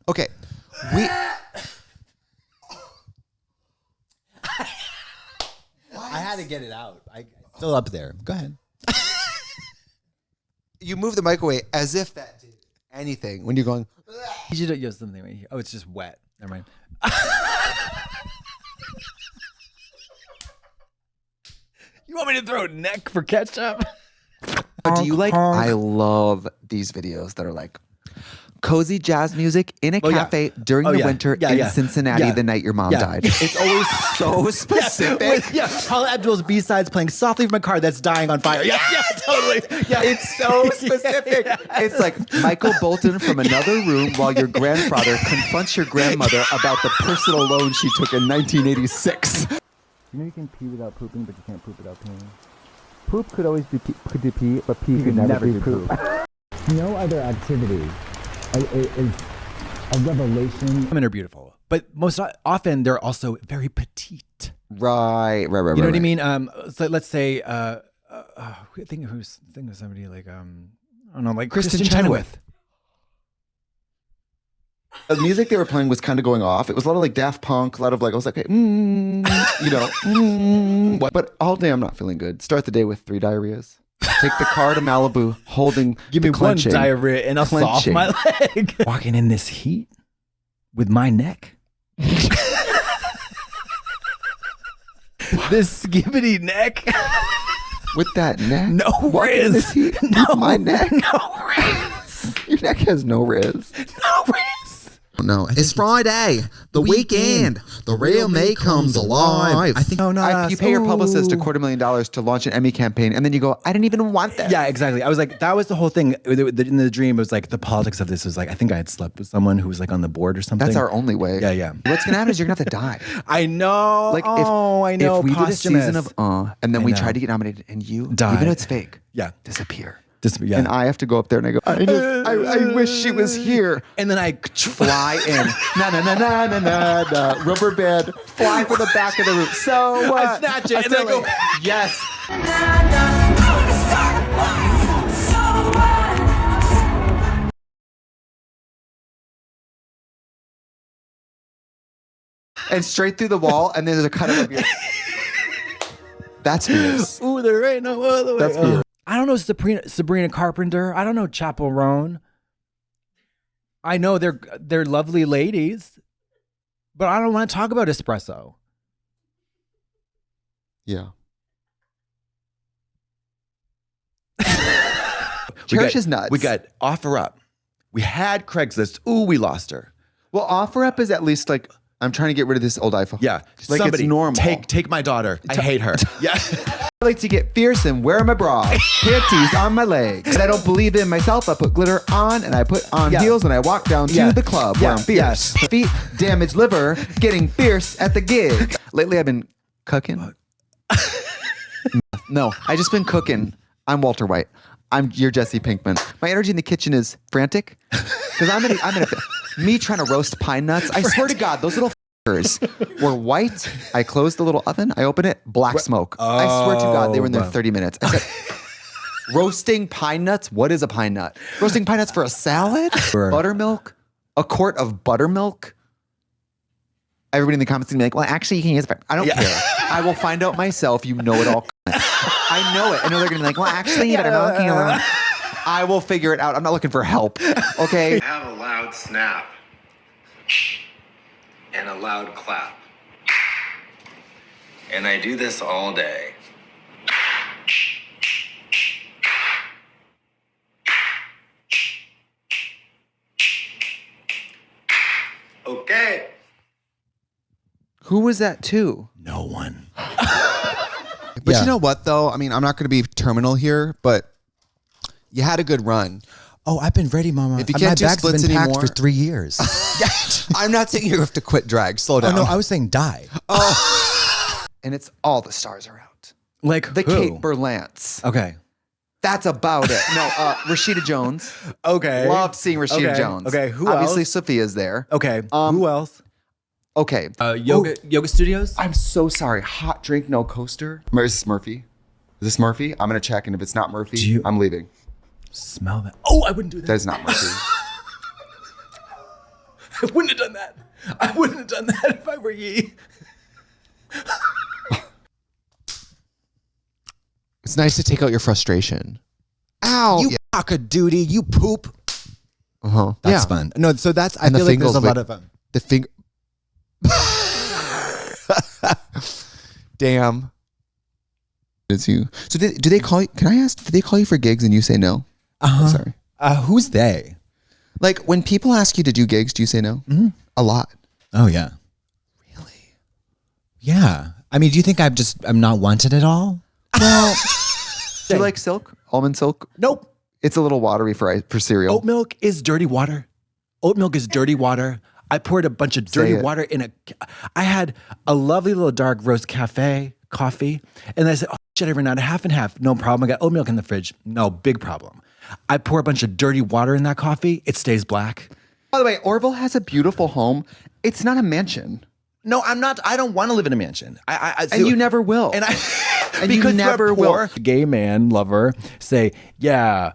Okay. We... I had to get it out. Still up there. Go ahead. You move the mic away as if that did anything when you're going... You should use something right here. Oh, it's just wet. Never mind. You want me to throw neck for ketchup? Do you like... I love these videos that are like cozy jazz music in a cafe during the winter in Cincinnati the night your mom died. It's always so specific. Paula Abdul's B-sides playing softly from a car that's dying on fire. Yeah, totally. Yeah. It's so specific. It's like Michael Bolton from another room while your grandfather confronts your grandmother about the personal loan she took in 1986. You know you can pee without pooping, but you can't poop without peeing. Poop could always be could do pee, but pee could never do poop. No other activity is a revelation. Women are beautiful, but most often they're also very petite. Right. You know what I mean? So let's say, I think of somebody like, I don't know, like Kristen Chenoweth. The music they were playing was kind of going off. It was a lot of like Daft Punk, a lot of like, I was like, hey, But all day I'm not feeling good. Start the day with 3 diarrheas. Take the car to Malibu holding Give me one diarrhea and I'll soft my leg. Walking in this heat with my neck. This skibbity neck. With that neck? No riz. No, my neck. No riz. Your neck has no riz. No riz. No, it's Friday, the weekend. The real me comes alive. I think you pay your publicist $250,000 to launch an Emmy campaign, and then you go, I didn't even want this. Yeah, exactly. I was like, that was the whole thing. In the dream, it was like the politics of this was like, I think I had slept with someone who was like on the board or something. That's our only way. Yeah. What's gonna happen is you're gonna have to die. I know. Like, I know. If we did a season of and then we tried to get nominated, and you die, even though it's fake, disappear. And I have to go up there and I go, I wish she was here. And then I fly in. Na, rubber band, fly for the back of the room. So what? I snatch it and then I go, yes. And straight through the wall, and then there's a cut of your... That's fierce. Ooh, there ain't no other way. That's fierce. I don't know Sabrina Carpenter. I don't know Chappell Roan. I know they're lovely ladies, but I don't want to talk about espresso. Yeah. Cherish is nuts. We got Offer Up. We had Craigslist. Ooh, we lost her. Well, Offer Up is at least like, I'm trying to get rid of this old iPhone. Yeah. Like somebody it's normal. Take my daughter. I hate her. Yeah. I like to get fierce and wear my bra, panties on my legs. And I don't believe in myself. I put glitter on and I put on heels and I walk down to the club where I'm fierce. Feet, damaged liver, getting fierce at the gig. Lately I've been cooking. No, I just been cooking. I'm Walter White. You're Jesse Pinkman. My energy in the kitchen is frantic because I'm in me trying to roast pine nuts. I swear to God, those little were white. I closed the little oven. I open it. Black smoke. I swear to God, they were in there 30 minutes. I said, roasting pine nuts? What is a pine nut? Roasting pine nuts for a salad? Buttermilk? A quart of buttermilk? Everybody in the comments is gonna be like, well, actually, you can use it. I don't care. I will find out myself. You know it all. I know it. I know they're gonna be like, well, actually, you better not. I will figure it out. I'm not looking for help. Okay. I have a loud snap and a loud clap. And I do this all day. Okay. Who was that to? No one. But you know what, though? I mean, I'm not going to be terminal here, but you had a good run. Oh, I've been ready, Mama. If you can't do splits anymore for 3 years. I'm not saying you have to quit drag. Slow down. Oh, no, I was saying die. Oh. And it's all the stars are out. Like the who? Kate Berlance. Okay. That's about it. No, Rashida Jones. Okay. Loved seeing Rashida Jones. Okay, who Obviously, else? Sophia's there. Okay. Who else? Okay. Yoga studios? I'm so sorry. Hot drink, no coaster. Is this Murphy? Is this Murphy? I'm going to check, and if it's not Murphy, I'm leaving. Smell that. Oh, I wouldn't do that. That is not Murphy. I wouldn't have done that. I wouldn't have done that if I were ye. It's nice to take out your frustration. Ow! You cock a duty. You poop. Uh-huh. That's fun. No, so that's, I And the feel like there's a fingers lot with- of The finger. Damn. It's you. So do they call you? Can I ask? Do they call you for gigs and you say no? Uh-huh. Sorry. Who's they? Like when people ask you to do gigs, do you say no? Mm-hmm. A lot. Oh, yeah. Really? Yeah. I mean, do you think I'm not wanted at all? Well, do you like silk? Almond silk? Nope. It's a little watery for cereal. Oat milk is dirty water. Oat milk is dirty water. I poured a bunch of dirty it. water in I had a lovely little dark roast coffee. And I said, oh shit, I ran out of half and half. No problem. I got oat milk in the fridge. No, big problem. I pour a bunch of dirty water in that coffee. It stays black. By the way, Orville has a beautiful home. It's not a mansion. No, I'm not. I don't want to live in a mansion. And you never will. And I And you because never we're poor. will. Gay man lover say, yeah,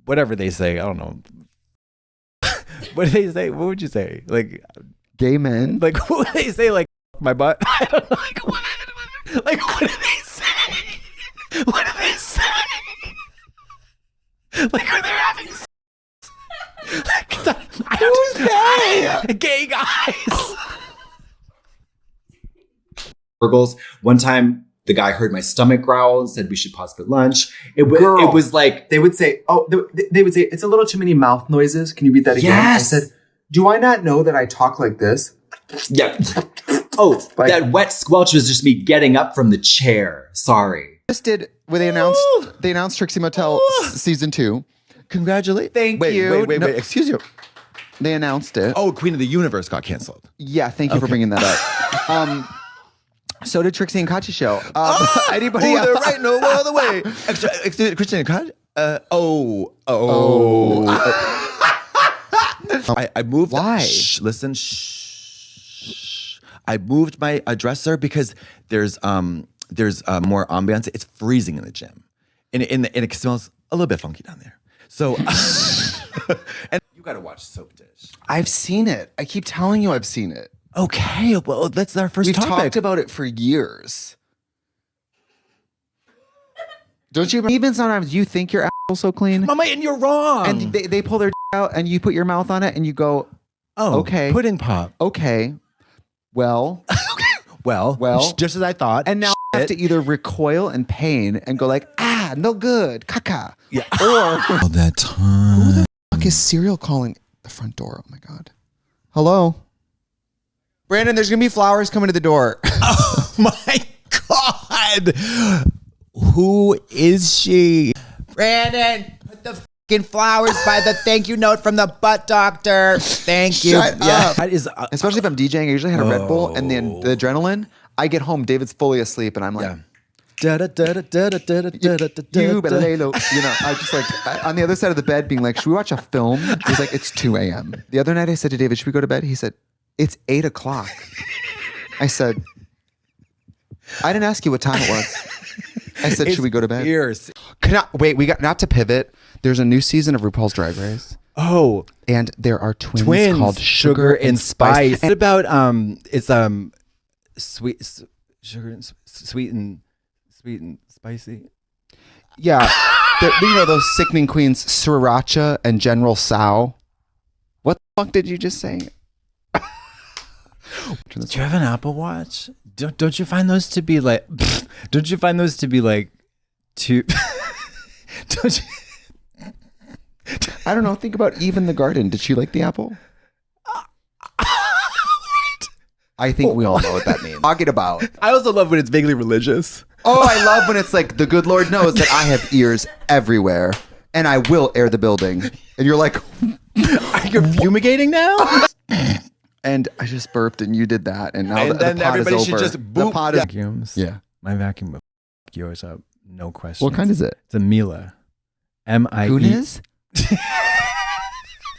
whatever they say. I don't know. What do they say? What would you say? Like Gay men. what would they say? Like my butt? I don't know. What do they say? What do they say? Like when they're having sex. Who's gay? Gay guys. Burgles. One time, the guy heard my stomach growl and said we should pause for lunch. It Girl. was like, They would say, they would say, it's a little too many mouth noises. Can you read that again? Yes. I said, do I not know that I talk like this? yeah. Oh, Like- that wet squelch was just me getting up from the chair. Sorry. Just did where they announced Trixie Motel season 2. Congratulations. Thank you. Wait. No, Excuse you. They announced it. Oh, Queen of the Universe got canceled. Yeah, thank you for bringing that up. So did Trixie and Katya show. Anybody Oh, else? they're right. No other way. Excuse Christian and Katya. I moved. Why? Shh, listen. Shh. I moved my dresser because there's more ambiance. It's freezing in the gym, and it smells a little bit funky down there. So, and you got to watch Soap Dish. I've seen it. I keep telling you I've seen it. Okay, well, that's our first We've topic. talked about it for years. Don't you? Even sometimes you think your asshole's so clean, Mama, and you're wrong. and they pull their out, and you put your mouth on it, and you go, okay. Pudding pop. okay, well, Well, just as I thought. and now I have to either recoil in pain and go like, no good, caca, yeah. or all that time. who the fuck is serial calling the front door? Oh my god, hello, Brandon. There's gonna be flowers coming to the door. Oh my God. Who is she? Brandon, put the fucking flowers by the thank you note from the butt doctor. Thank you. Shut up. That is Especially if I'm DJing, I usually had a Red Bull, and then the adrenaline. I get home, David's fully asleep, and I'm like, da da da da da da da da da you better lay low. You know, I just like on the other side of the bed, being like, should we watch a film? He's like, it's 2 a.m. The other night, I said to David, should we go to bed? He said, it's 8 o'clock. I said, I didn't ask you what time it was. I said, should we go to bed? Ears. Wait, we got not to pivot. There's a new season of RuPaul's Drag Race, Oh, and there are twins called sugar and spice. What about it's sweet sugar and sweet and spicy. Yeah, you know those sickening queens, Sriracha and General Sao. What the fuck did you just say? Do you have an Apple Watch? Don't you find those to be like? Don't you find those to be like too? Don't you? I don't know. Think about Eve in the Garden. Did she like the apple? I think we all know what that means. Talking about. I also love when it's vaguely religious. Oh, I love when it's like the good Lord knows that I have ears everywhere, and I will air the building. And you're like, Are you fumigating now? and I just burped, and you did that, and now And the then pot everybody is should over. just The boop. pot is. Vacuums. Yeah. My vacuum will f- yours up. No question. What kind is it? It's a Mila. M-I-E. Kunis?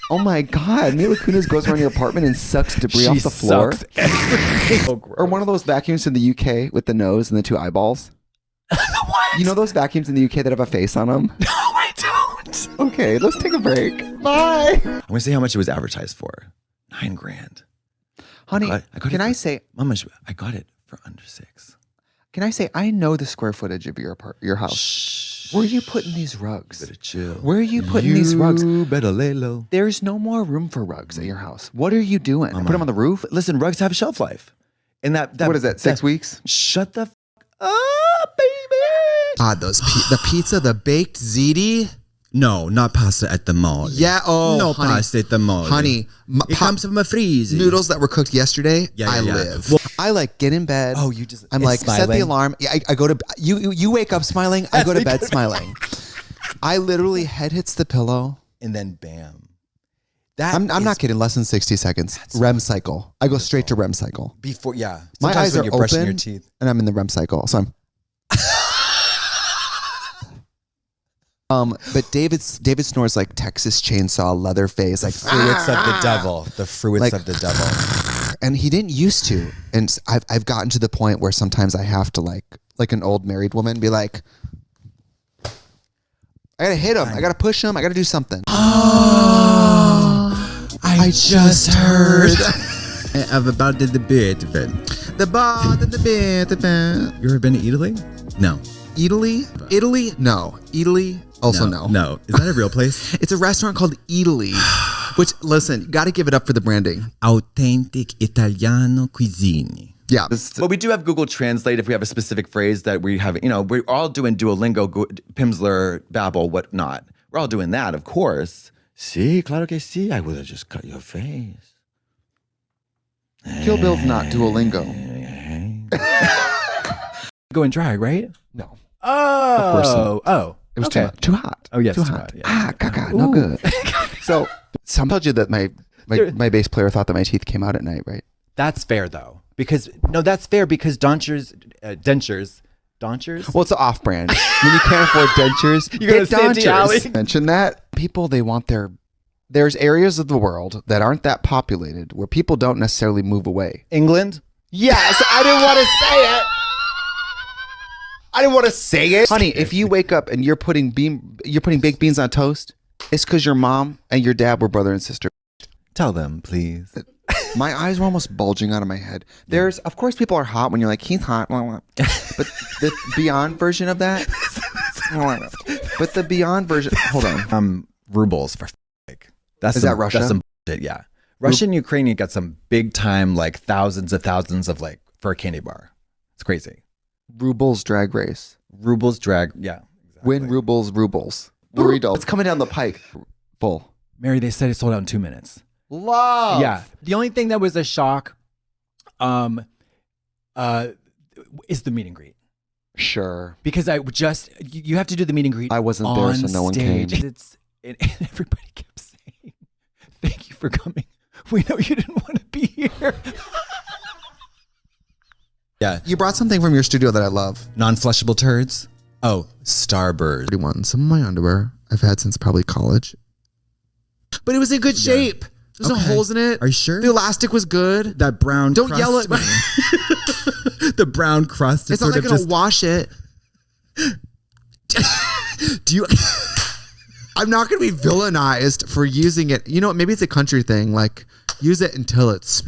Oh my God. Mila Kunis goes around your apartment and sucks debris off the floor. Sucks everything. So gross. Or one of those vacuums in the UK with the nose and the 2 eyeballs. What? You know those vacuums in the UK that have a face on them? No, I don't. Okay, let's take a break. Bye. I'm gonna see how much it was advertised for. $9 grand. Honey, I got can it I for- say, Mama, I got it for under $6. I know the square footage of your house. Shh. Where are you putting these rugs? Better chill. Where are you putting these rugs? You better lay low. There's no more room for rugs at your house. What are you doing? Put them on the roof? Listen, rugs have shelf life. And that What is that, 6 weeks? Shut the up, baby. God, the pizza, the baked ziti. No, not pasta at the mall. Yeah, oh, no honey, pasta at the mall. honey. It comes from a freeze. Noodles that were cooked yesterday. Yeah, I yeah. live. Well- I like get in bed. Oh, you just- I'm it's like set the smiling? alarm. I go to you wake up smiling. I go to bed smiling. I literally head hits the pillow. And then bam. I'm not kidding. Less than 60 seconds. REM cycle. I go straight to REM cycle. Before, yeah. My Sometimes eyes when are you're brushing open, your teeth. and I'm in the REM cycle. So I'm. But David snores like Texas Chainsaw, Leatherface, like Fruits of the devil. The fruits Like- of the devil. and he didn't used to. And I've gotten to the point where sometimes I have to like an old married woman be like, I gotta hit him. I gotta push him. I gotta do something. I just heard about the bit of it. The ball, the bit, the bit. You ever been to Italy? No. Italy? Italy? No. Italy? Also no. No. Is that a real place? It's a restaurant called Italy. Which, listen, got to give it up for the branding. Authentic Italiano cuisine. Yeah. But we do have Google Translate if we have a specific phrase that we have, we're all doing Duolingo, Pimsleur, Babbel, whatnot. We're all doing that, of course. Sí, claro que sí. I would have just cut your face. Kill Bill's not Duolingo. Go and dry, right? No. Oh. Of course not. Oh. It was okay. too hot. Oh, yes. Too too hot. hot, yeah. Ah, caca, no good. So, some told you that my bass player thought that my teeth came out at night, right? That's fair, though. That's fair because dentures. Well, it's an off-brand. When you can't afford dentures, You go get to Sandy Alley. dentures. Mention that. People, they want there's areas of the world that aren't that populated where people don't necessarily move away. England? Yes, I didn't want to say it. I didn't want to say it. Honey, if you wake up and you're putting baked beans on toast, it's because your mom and your dad were brother and sister. Tell them, please. My eyes were almost bulging out of my head. There's, of course, people are hot when you're like, he's hot. But the beyond version of that. But the beyond version, hold on. Rubles for that's Is that Russia? That's some bullshit, yeah. Russia and Ukraine, you got some big time, like thousands of like for a candy bar. It's crazy. Rubles drag race. Rubles drag, yeah. Exactly. Win rubles. Burrito. It's coming down the pike. Full. Mary, they said it sold out in 2 minutes. Love. Yeah. The only thing that was a shock is the meet and greet. Sure. Because you have to do the meet and greet. I wasn't there, so no one came. And everybody kept saying, thank you for coming. We know you didn't want to be here. Yeah. You brought something from your studio that I love. Non-flushable turds. Oh, Starburst. 31. Some of my underwear I've had since probably college. But it was in good shape. There's no Okay. holes in it. Are you sure? The elastic was good. That brown Don't crust yell at me. The brown crust is It's not sort like of gonna just... wash it. Do you... I'm not gonna be villainized for using it. You know what? Maybe it's a country thing. Like, use it until it's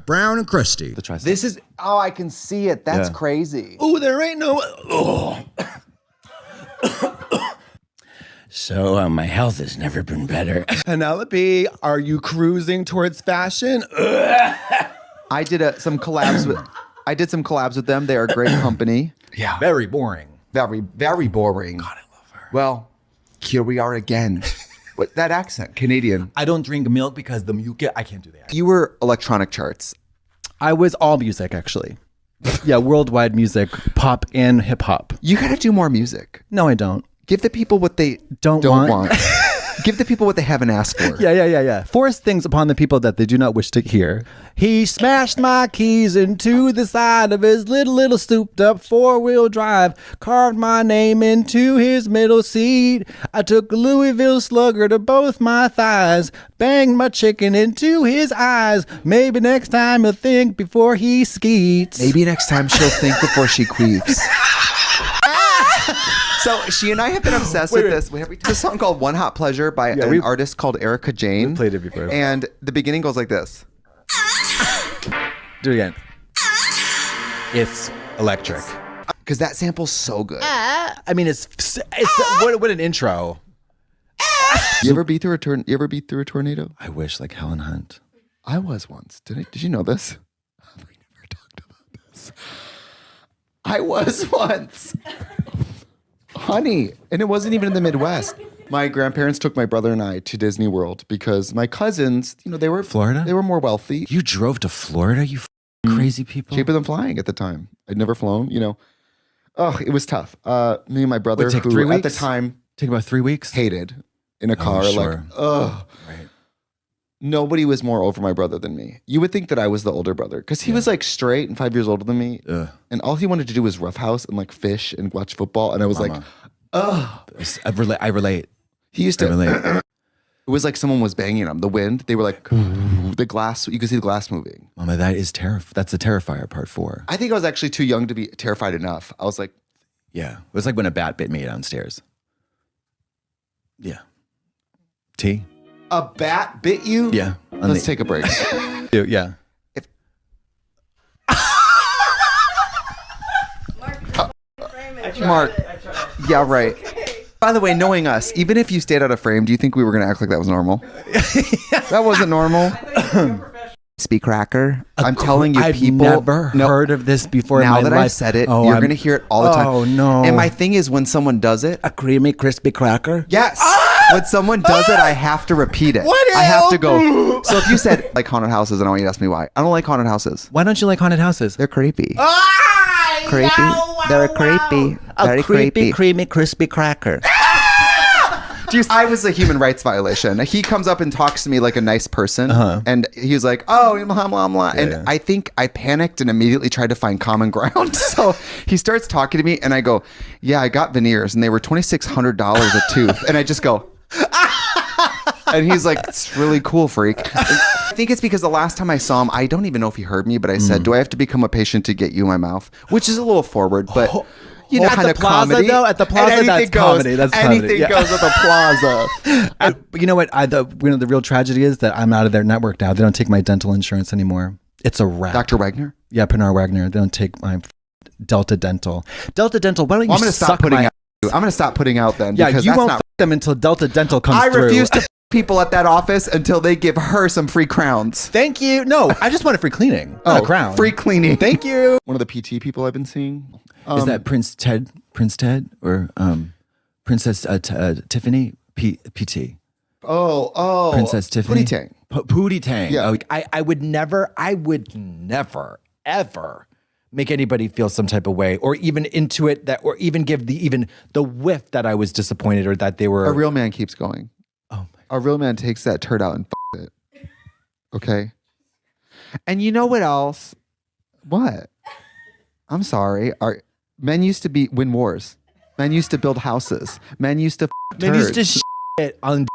brown and crusty. The tricep. This is, I can see it. That's Yeah. crazy. Oh, there ain't no. Oh. So my health has never been better. Penelope, are you cruising towards fashion? I did some collabs with them. They are a great company. Yeah. Very boring. Very, very boring. God, I love her. Well, here we are again. What that accent? Canadian. I don't drink milk because the milk, I can't do that. You were electronic charts. I was all music, actually. Yeah, worldwide music, pop and hip hop. You got to do more music. No, I don't. Give the people what they Don't don't want. want. Give the people what they haven't asked for. Yeah. Force things upon the people that they do not wish to hear. He smashed my keys into the side of his little souped up 4-wheel drive, carved my name into his middle seat. I took a Louisville Slugger to both my thighs, banged my chicken into his eyes. Maybe next time he'll think before he skeets. Maybe next time she'll think before she queefs. So she and I have been obsessed with this. We have a song called One Hot Pleasure by an artist called Erica Jane. We played it before. And the beginning goes like this. Do it again. It's electric. Because that sample's so good. I mean, it's what an intro. You ever be through a tornado? I wish, like Helen Hunt. I was once. Did you know this? We never talked about this. I was once. Honey, and it wasn't even in the Midwest. My grandparents took my brother and I to Disney World because my cousins, they were Florida? They were more wealthy. You drove to Florida, you crazy people? Cheaper than flying at the time. I'd never flown, Oh, it was tough. Me and my brother, Would take who 3 weeks? at the time Take about 3 weeks? hated in a car, sure. Right. Nobody was more over my brother than me. You would think that I was the older brother because he was like straight and 5 years older than me. And all he wanted to do was roughhouse and like fish and watch football. And I was like, I relate. He used to. I relate. It was like someone was banging him. The wind, they were like, the glass, you could see the glass moving. Mama, that's the Terrifier part 4. I think I was actually too young to be terrified enough. I was like, Yeah. It was like when a bat bit me downstairs. Yeah. T? a bat bit you? Yeah. Let's take a break. Yeah. Mark. Yeah, right. By the way, knowing us, even if you stayed out of frame, do you think we were going to act like that was normal? That wasn't normal. Speak cracker. I'm telling you, I've people. never heard of this before Now in my that life. I've said it, you're going to hear it all the time. Oh, no. And my thing is, when someone does it, A creamy, crispy cracker? yes. When someone does it, I have to repeat it. What I have to go. else? So if you said like haunted houses, and I want you to ask me why. I don't like haunted houses. Why don't you like haunted houses? They're creepy. Creepy. They're creepy. Very creepy. creamy, crispy cracker. I was a human rights violation. He comes up and talks to me like a nice person, and he was like, "Oh, blah blah blah," and I think I panicked and immediately tried to find common ground. So he starts talking to me, and I go, "Yeah, I got veneers, and they were $2,600 a tooth," and I just go. And he's like, "It's really cool, freak." I think it's because the last time I saw him, I don't even know if he heard me, but I said, "Do I have to become a patient to get you in my mouth?" Which is a little forward, but you know, at kind the of plaza, comedy. though? At the plaza, And that's anything goes, comedy. That's comedy. anything Yeah. goes at the plaza. You know what? The real tragedy is that I'm out of their network now. They don't take my dental insurance anymore. It's a wrap. Dr. Wagner? Yeah, Pinar Wagner. They don't take my Delta Dental. Delta Dental. Why don't you I'm going to stop suck putting my? out. I'm going to stop putting out then. Yeah, because you that's won't not. fuck them until Delta Dental comes I through. refuse to people at that office until they give her some free crowns. Thank you. No, I just want a free cleaning, not a crown. Free cleaning. Thank you. One of the PT people I've been seeing. Is that Prince Ted or Princess Tiffany PT? Oh, Princess Tiffany? Pootie Tang. Pootie Tang. Yeah. Oh, I would never, ever make anybody feel some type of way, or even into it or even give the whiff that I was disappointed or that they were. A real man keeps going. Oh A real man takes that turd out and f***s it. Okay. And you know what else? What? I'm sorry. Men used to win wars. Men used to build houses. Men used to Men used to shit on